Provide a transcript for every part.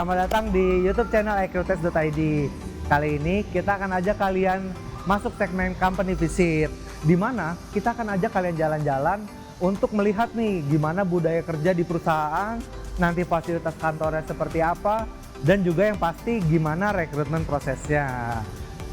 selamat datang di YouTube channel ekrutes.id. Kali ini kita akan ajak kalian masuk segmen company visit, di mana kita akan ajak kalian jalan-jalan untuk melihat nih gimana budaya kerja di perusahaan, nanti fasilitas kantornya seperti apa, dan juga yang pasti gimana rekrutmen prosesnya.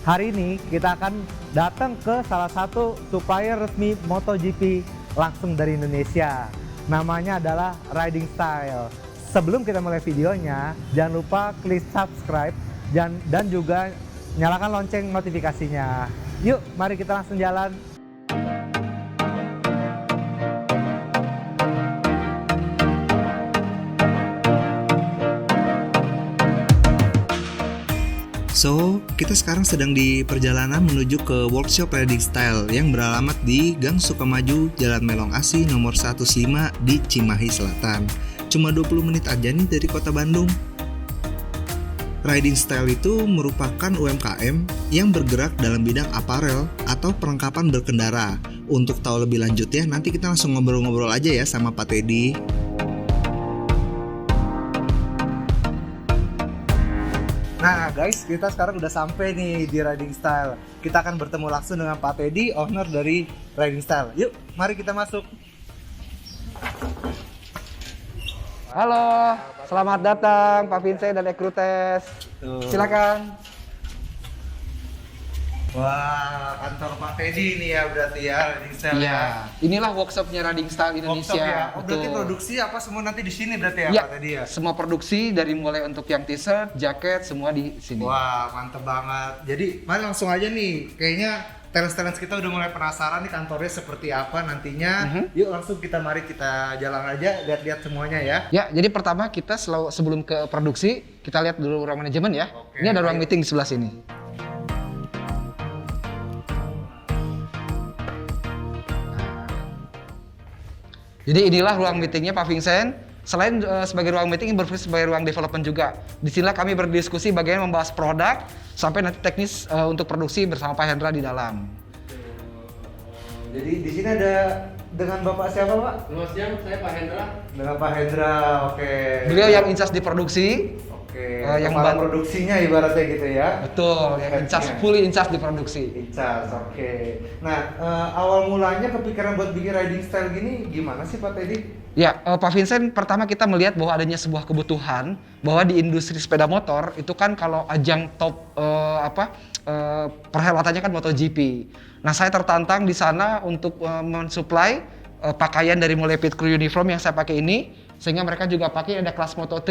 Hari ini kita akan datang ke salah satu supplier resmi MotoGP langsung dari Indonesia. Namanya adalah Riding Style. Sebelum kita mulai videonya, jangan lupa klik subscribe dan juga nyalakan lonceng notifikasinya. Yuk, mari kita langsung jalan. So, kita sekarang sedang di perjalanan menuju ke workshop Riding Style yang beralamat di Gang Sukamaju, Jalan Melong Asih nomor 15 di Cimahi Selatan. Cuma 20 menit aja nih dari kota Bandung. Riding Style itu merupakan UMKM yang bergerak dalam bidang aparel atau perlengkapan berkendara. Untuk tahu lebih lanjut ya, nanti kita langsung ngobrol-ngobrol aja ya sama Pak Teddy. Nah guys, kita sekarang udah sampai nih di Riding Style. Kita akan bertemu langsung dengan Pak Teddy, owner dari Riding Style. Yuk, mari kita masuk. Halo, selamat datang Pak Vincent dan Ekrutes. Silakan. Wah, kantor Pak Teddy ini ya berarti ya, Riding Style ya. Inilah workshopnya Riding Style Indonesia. Workshop ya. Oh, berarti Betul. produksi apa semua nanti di sini berarti ya, Ya, Pak Teddy ya? semua produksi dari mulai untuk yang t-shirt, jaket, semua di sini. Wah, mantep banget. Jadi, mari langsung aja nih. Kayaknya talent-talent kita udah mulai penasaran nih kantornya seperti apa nantinya. Yuk langsung mari kita jalan aja, lihat-lihat semuanya ya. Ya, jadi pertama kita sebelum ke produksi, kita lihat dulu ruang manajemen ya. Oke, Ini ada ruang ayo. meeting di sebelah sini. Jadi inilah ruang meetingnya Pak Vincent. Selain sebagai ruang meeting, berfungsi sebagai ruang development juga. Di sinilah kami berdiskusi bagaimana membahas produk sampai nanti teknis untuk produksi bersama Pak Hendra di dalam. Jadi di sini ada dengan Bapak siapa, Pak? Selamat siang, saya Pak Hendra. Dengan Pak Hendra. Oke. Beliau yang in charge di produksi. Oke. yang Kepala membantu- produksinya ibaratnya gitu ya. Betul, yang in charge, fully in charge di produksi. In charge, oke. Nah, awal mulanya kepikiran buat bikin Riding Style gini gimana sih Pak Teddy? Ya, Pak Vincent, pertama kita melihat bahwa adanya sebuah kebutuhan bahwa di industri sepeda motor itu kan kalau ajang top perhelatannya kan MotoGP. Nah, saya tertantang di sana untuk mensuplai pakaian dari mulai pit crew uniform yang saya pakai ini, sehingga mereka juga pakai ada kelas Moto3,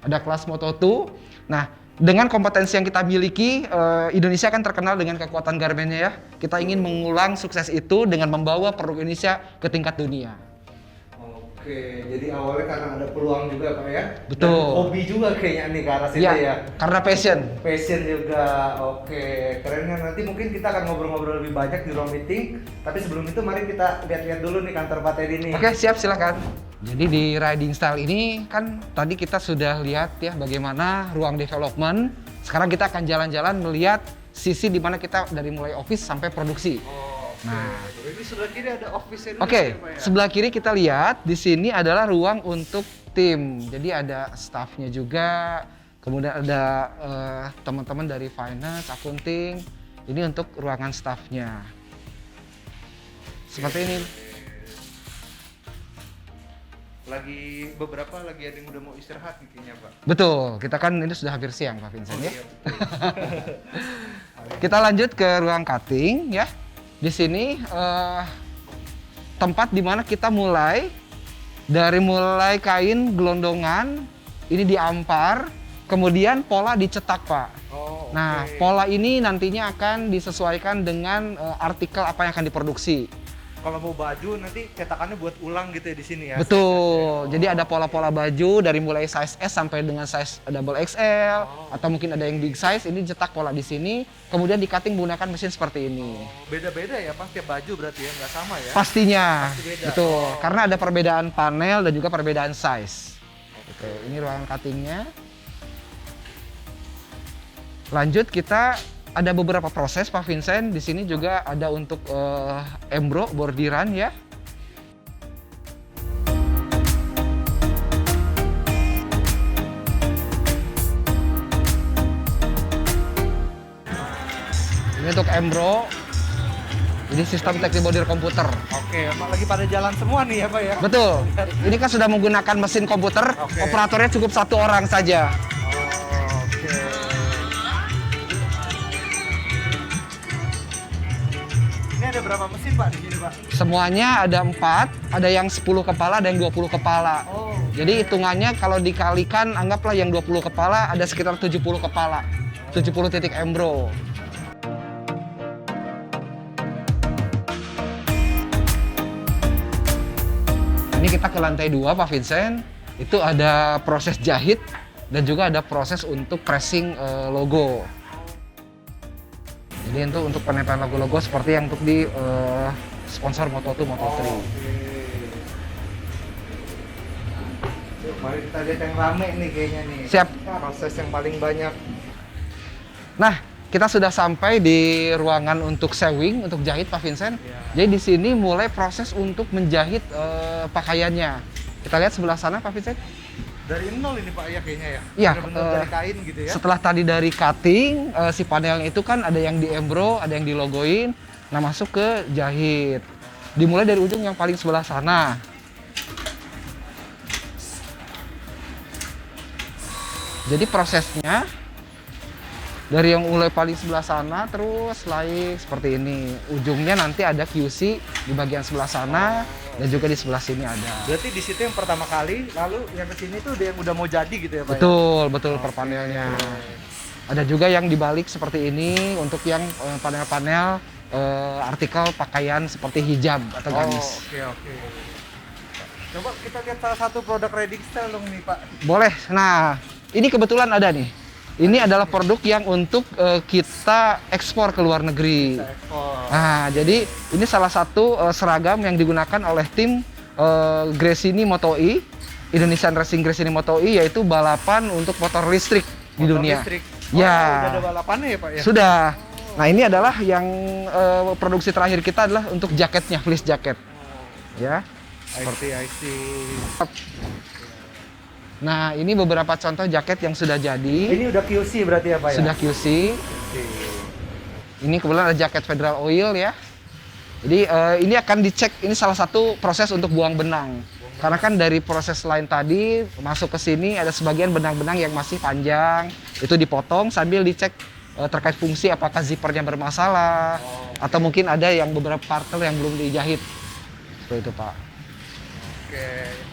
ada kelas Moto2. Nah, dengan kompetensi yang kita miliki, Indonesia kan terkenal dengan kekuatan garmennya ya. Kita ingin mengulang sukses itu dengan membawa produk Indonesia ke tingkat dunia. Oke, jadi awalnya karena ada peluang juga Pak ya? Betul. Dan hobi juga kayaknya nih ke arah situ Ya, ya? karena passion. Passion juga, oke. Keren kan, nanti mungkin kita akan ngobrol-ngobrol lebih banyak di ruang meeting. Tapi sebelum itu mari kita lihat-lihat dulu nih kantor Pak Teddy nih. Oke, siap, silakan. Jadi di Riding Style ini kan tadi kita sudah lihat ya bagaimana ruang development. Sekarang kita akan jalan-jalan melihat sisi di mana kita dari mulai office sampai produksi. Nah, Ini sebelah kiri ada office Indonesia, oke, Pak ya? sebelah kiri kita lihat di sini adalah ruang untuk tim. Jadi ada staffnya juga, kemudian ada teman-teman dari finance, accounting. Ini untuk ruangan staffnya. Seperti ini. Beberapa lagi ada yang udah mau istirahat nih kayaknya Pak. Betul, kita kan ini sudah hampir siang Pak Vincent ya. Iya, Kita lanjut ke ruang cutting ya. Di sini tempat di mana kita mulai kain gelondongan ini diampar, kemudian pola dicetak Pak. Oh, Nah, oke. pola ini nantinya akan disesuaikan dengan artikel apa yang akan diproduksi. Kalau mau baju nanti cetakannya buat ulang gitu ya di sini ya. Betul. Jadi ada pola-pola baju dari mulai size S sampai dengan size double XL atau mungkin ada yang big size, ini cetak pola di sini, kemudian di cutting menggunakan mesin seperti ini. Beda-beda ya Pak, tiap baju berarti ya, nggak sama ya? Pastinya. Pasti beda. Betul. Oh. Karena ada perbedaan panel dan juga perbedaan size. Oke, ini ruangan cuttingnya. Lanjut kita ada beberapa proses Pak Vincent. Di sini juga ada untuk embro bordiran ya. untuk embro. Jadi sistem teknik bordir komputer. Oke, emang lagi pada jalan semua nih ya Pak ya? Betul. Ini kan sudah menggunakan mesin komputer. Oke. Operatornya cukup 1 orang saja. Oke. Ini ada berapa mesin Pak di sini Pak? Semuanya ada 4, ada yang 10 kepala, ada yang 20 kepala. Oh. Jadi hitungannya kalau dikalikan, anggaplah yang 20 kepala ada sekitar 70 kepala. 70 titik embro. Ini kita ke lantai 2 Pak Vincent. Itu ada proses jahit dan juga ada proses untuk pressing logo. Jadi itu untuk penempelan logo-logo seperti yang untuk di sponsor Moto2, Moto3. Mari kita lihat yang rame nih kayaknya nih. Siap. Proses yang paling banyak. Nah, kita sudah sampai di ruangan untuk sewing, untuk jahit Pak Vincent. Jadi di sini mulai proses untuk menjahit pakaiannya. Kita lihat sebelah sana Pak Vincent. Dari nol ini Pak ya kayaknya ya? Iya, Benar-benar dari kain gitu ya? Setelah tadi dari cutting, si panelnya itu kan ada yang di embro, ada yang di logoin. Nah, masuk ke jahit. Dimulai dari ujung yang paling sebelah sana. Jadi prosesnya dari yang mulai paling sebelah sana terus like seperti ini. Ujungnya nanti ada QC di bagian sebelah sana dan juga di sebelah sini ada. Berarti di situ yang pertama kali, lalu yang ke sini tuh yang udah mau jadi gitu ya Pak? Betul, betul per panelnya. Ada juga yang dibalik seperti ini untuk yang panel-panel artikel pakaian seperti hijab atau gamis. Oke. Coba kita lihat salah satu produk Reading Style dong nih Pak. Boleh. Nah, ini kebetulan ada nih. Ini adalah produk yang untuk kita ekspor ke luar negeri. Kita ekspor. Nah, jadi ini salah satu seragam yang digunakan oleh tim Gresini Moto2, Indonesian Racing Gresini Moto2, yaitu balapan untuk motor listrik di Motor dunia. listrik. Ya. Udah ada balapannya ya Pak ya? Sudah. Nah, ini adalah yang produksi terakhir kita adalah untuk jaketnya, fleece jacket. Ya. I see. Nah, ini beberapa contoh jaket yang sudah jadi. Ini udah QC berarti ya Pak ya? Sudah QC. Ini kebetulan ada jaket Federal Oil ya. Jadi ini akan dicek, ini salah satu proses untuk buang benang. Karena kan dari proses lain tadi masuk ke sini ada sebagian benang-benang yang masih panjang, itu dipotong sambil dicek terkait fungsi apakah zippernya bermasalah atau mungkin ada yang beberapa partel yang belum dijahit. Seperti itu Pak. Oke.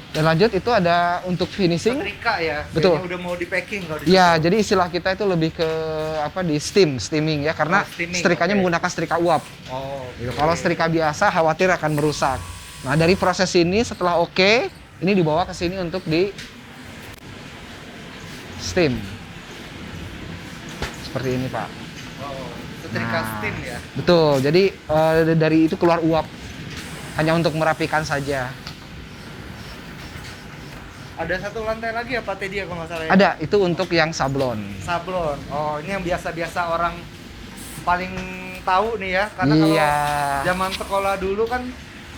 Dan lanjut itu ada untuk finishing. Setrika ya? Betul. Kayaknya udah mau di packing kalau di Ya, situ. jadi istilah kita itu lebih ke apa di steaming ya, karena steaming, setrikanya oke. menggunakan setrika uap. Oh, Gitu. Kalau setrika biasa khawatir akan merusak. Nah, dari proses ini setelah oke, ini dibawa ke sini untuk di steam. Seperti ini, Pak. Oh, setrika Nah. steam ya? Betul. Jadi dari itu keluar uap. Hanya untuk merapikan saja. Ada satu lantai lagi ya Pak Teddy ya kalau nggak salah ya? Ada, itu untuk yang sablon. Sablon. Oh, ini yang biasa-biasa orang paling tahu nih ya. Karena Iya. kalau zaman sekolah dulu kan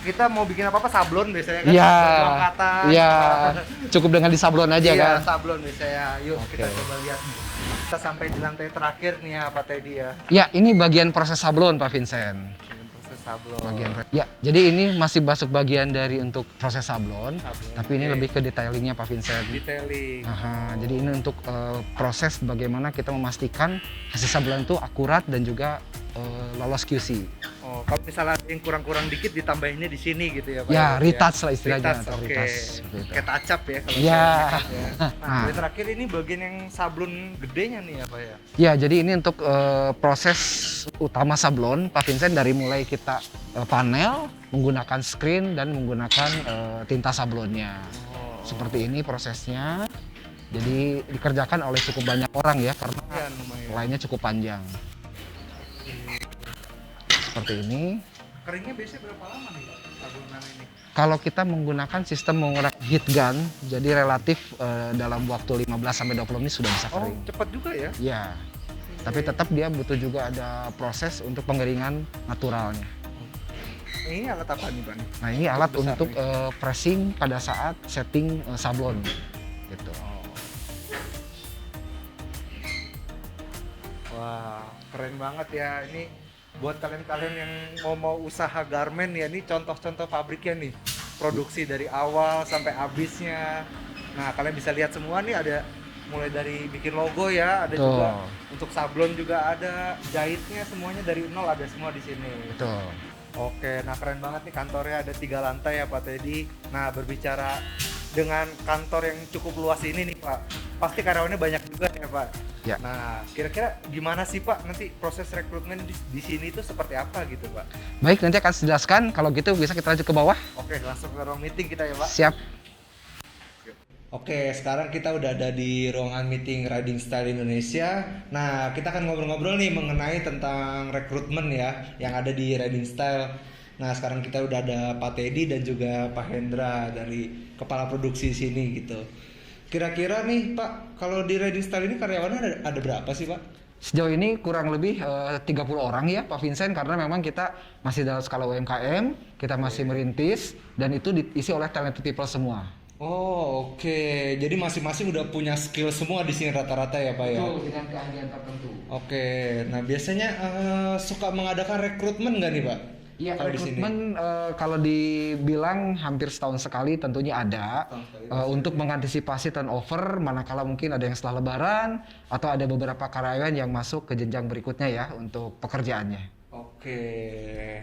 kita mau bikin apa-apa sablon biasanya kan. Iya. Buang kata. Iya. Cukup dengan di sablon aja Iya, kan. sablon biasanya. Yuk Oke. kita coba lihat. Kita sampai di lantai terakhir nih ya Pak Teddy ya. Ya, ini bagian proses sablon Pak Vincent. Ini proses sablon. Ya, jadi ini masih masuk bagian dari untuk proses sablon, Sablon, tapi ini oke. lebih ke detailingnya Pak Vincent. Detailing. Aha, jadi ini untuk proses bagaimana kita memastikan hasil sablon itu akurat dan juga lolos QC. Oh, kalau misalnya ada yang kurang-kurang dikit ditambahinnya di sini gitu ya Pak. Ya, retouch lah istilahnya. Retouch, atau oke. retouch, seperti itu. Kayak tacap ya kalau Iya. saya makeup ya. Nah, Nah. yang terakhir ini bagian yang sablon gedenya nih ya Pak ya. Ya, jadi ini untuk proses utama sablon Pak Vincent, dari mulai kita panel, menggunakan screen dan menggunakan tinta sablonnya. Oh. Seperti ini prosesnya. Jadi dikerjakan oleh cukup banyak orang ya, karena Ya, lumayan. lainnya cukup panjang. Seperti ini. Keringnya biasanya berapa lama nih Pak sablonan ini? Kalau kita menggunakan sistem menggunakan heat gun, jadi relatif dalam waktu 15 sampai 20 menit sudah bisa Oh, kering. cepat juga ya. Ya. Tapi tetap dia butuh juga ada proses untuk pengeringan naturalnya. Ini alat apa nih Pak? Nah, ini alat Besar untuk nih. pressing pada saat setting sablon. Gitu. Wah, keren banget ya. Ini buat kalian-kalian yang mau usaha garment ya, ini contoh-contoh pabriknya nih, produksi dari awal sampai habisnya. Nah, kalian bisa lihat semua nih, ada mulai dari bikin logo ya, ada Betul. juga untuk sablon juga ada, jahitnya semuanya dari nol ada semua di sini. Betul. Oke, nah keren banget nih kantornya, ada 3 lantai ya Pak Teddy. Nah, berbicara dengan kantor yang cukup luas ini nih Pak, pasti karyawannya banyak juga ya Pak. Ya. Nah, kira-kira gimana sih Pak nanti proses rekrutmen di sini itu seperti apa gitu Pak? Baik, nanti akan dijelaskan. Kalau gitu bisa kita lanjut ke bawah. Oke, langsung ke ruang meeting kita ya Pak. Siap. Oke, sekarang kita udah ada di ruangan meeting Riding Style Indonesia. Nah, kita akan ngobrol-ngobrol nih mengenai tentang rekrutmen ya yang ada di Riding Style. Nah, sekarang kita udah ada Pak Teddy dan juga Pak Hendra dari kepala produksi sini gitu. Kira-kira nih Pak, kalau di Riding Style ini karyawannya ada berapa sih Pak? Sejauh ini kurang lebih 30 orang ya Pak Vincent, karena memang kita masih dalam skala UMKM, kita masih merintis, dan itu diisi oleh talented people semua. Oh, oke. Jadi masing-masing udah punya skill semua di sini rata-rata ya Pak ya? Dengan keahlian tertentu. Oke. Nah, biasanya suka mengadakan rekrutmen nggak nih Pak? Iya, Kalau di sini? rekrutmen kalau dibilang hampir setahun sekali tentunya ada. Untuk mengantisipasi turnover, manakala mungkin ada yang setelah lebaran atau ada beberapa karyawan yang masuk ke jenjang berikutnya ya untuk pekerjaannya. Oke.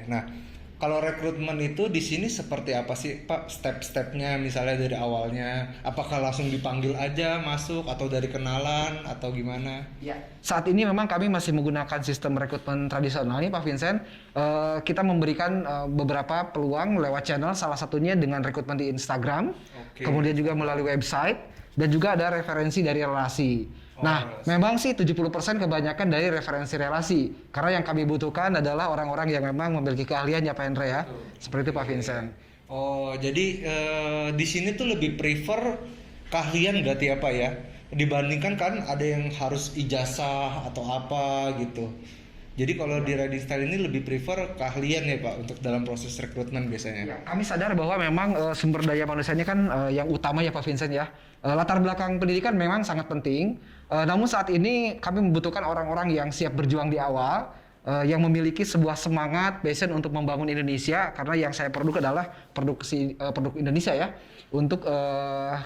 Nah, kalau rekrutmen itu di sini seperti apa sih Pak? Step-stepnya misalnya dari awalnya, apakah langsung dipanggil aja masuk atau dari kenalan atau gimana? Ya. Saat ini memang kami masih menggunakan sistem rekrutmen tradisional nih Pak Vincent. Kita memberikan beberapa peluang lewat channel, salah satunya dengan rekrutmen di Instagram, Oke. kemudian juga melalui website, dan juga ada referensi dari relasi. Nah, relasi. memang sih 70% kebanyakan dari referensi relasi. Karena yang kami butuhkan adalah orang-orang yang memang memiliki keahlian ya Pak Hendra ya. Seperti itu Pak Vincent. Oh, jadi di sini tuh lebih prefer keahlian berarti apa ya? Dibandingkan kan ada yang harus ijazah atau apa gitu. Jadi kalau di Riding Style ini lebih prefer keahlian ya Pak untuk dalam proses rekrutmen biasanya. Ya, kami sadar bahwa memang sumber daya manusianya kan yang utama ya Pak Vincent ya. Latar belakang pendidikan memang sangat penting. Namun saat ini kami membutuhkan orang-orang yang siap berjuang di awal, yang memiliki sebuah semangat, passion untuk membangun Indonesia. Karena yang saya produk adalah produk Indonesia ya, untuk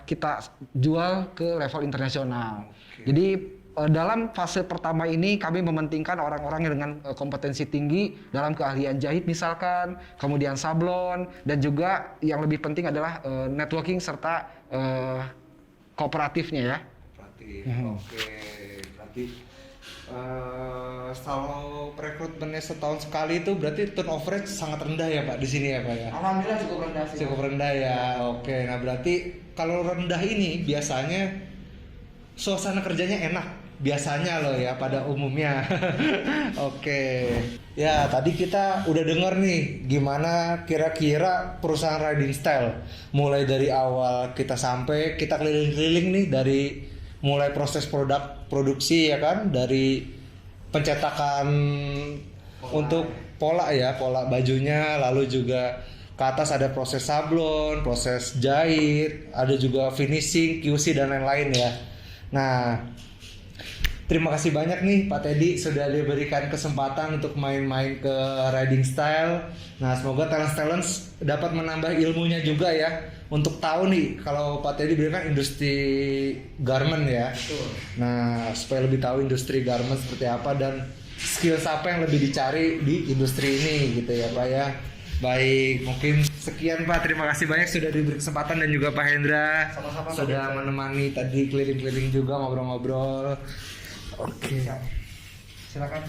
kita jual ke level internasional. Jadi dalam fase pertama ini kami mementingkan orang-orang yang dengan kompetensi tinggi dalam keahlian jahit misalkan, kemudian sablon, dan juga yang lebih penting adalah networking serta kooperatifnya ya. Berarti, oke. Berarti kalau rekrutmennya setahun sekali itu berarti turnover sangat rendah ya Pak di sini ya Pak ya? Alhamdulillah cukup rendah sih. Cukup rendah ya. Oke, nah berarti kalau rendah ini biasanya suasana kerjanya enak biasanya loh ya pada umumnya. Oke. Ya, tadi kita udah denger nih gimana kira-kira perusahaan Riding Style. Mulai dari awal kita sampai kita keliling-keliling nih dari mulai proses produksi ya kan, dari pencetakan untuk pola bajunya, lalu juga ke atas ada proses sablon, proses jahit, ada juga finishing, QC dan lain-lain ya. Nah, terima kasih banyak nih Pak Teddy sudah diberikan kesempatan untuk main-main ke Riding Style. Nah, semoga talent dapat menambah ilmunya juga ya untuk tahu nih kalau Pak Teddy berikan industri garment ya. Betul. Nah, supaya lebih tahu industri garment seperti apa dan skill apa yang lebih dicari di industri ini gitu ya Pak ya. Baik, mungkin sekian Pak. Terima kasih banyak sudah diberi kesempatan dan juga Pak Hendra Sama-sama, Pak sudah Hendra. menemani tadi keliling-keliling juga ngobrol-ngobrol. Oke. Silakan.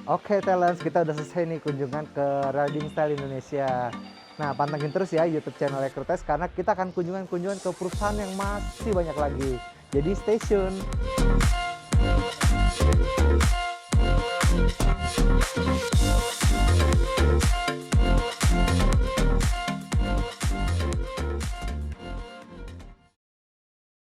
Oke talents, kita udah selesai nih kunjungan ke Riding Style Indonesia. Nah, pantengin terus ya YouTube channel Rekrutes karena kita akan kunjungan ke perusahaan yang masih banyak lagi. Jadi stay tune.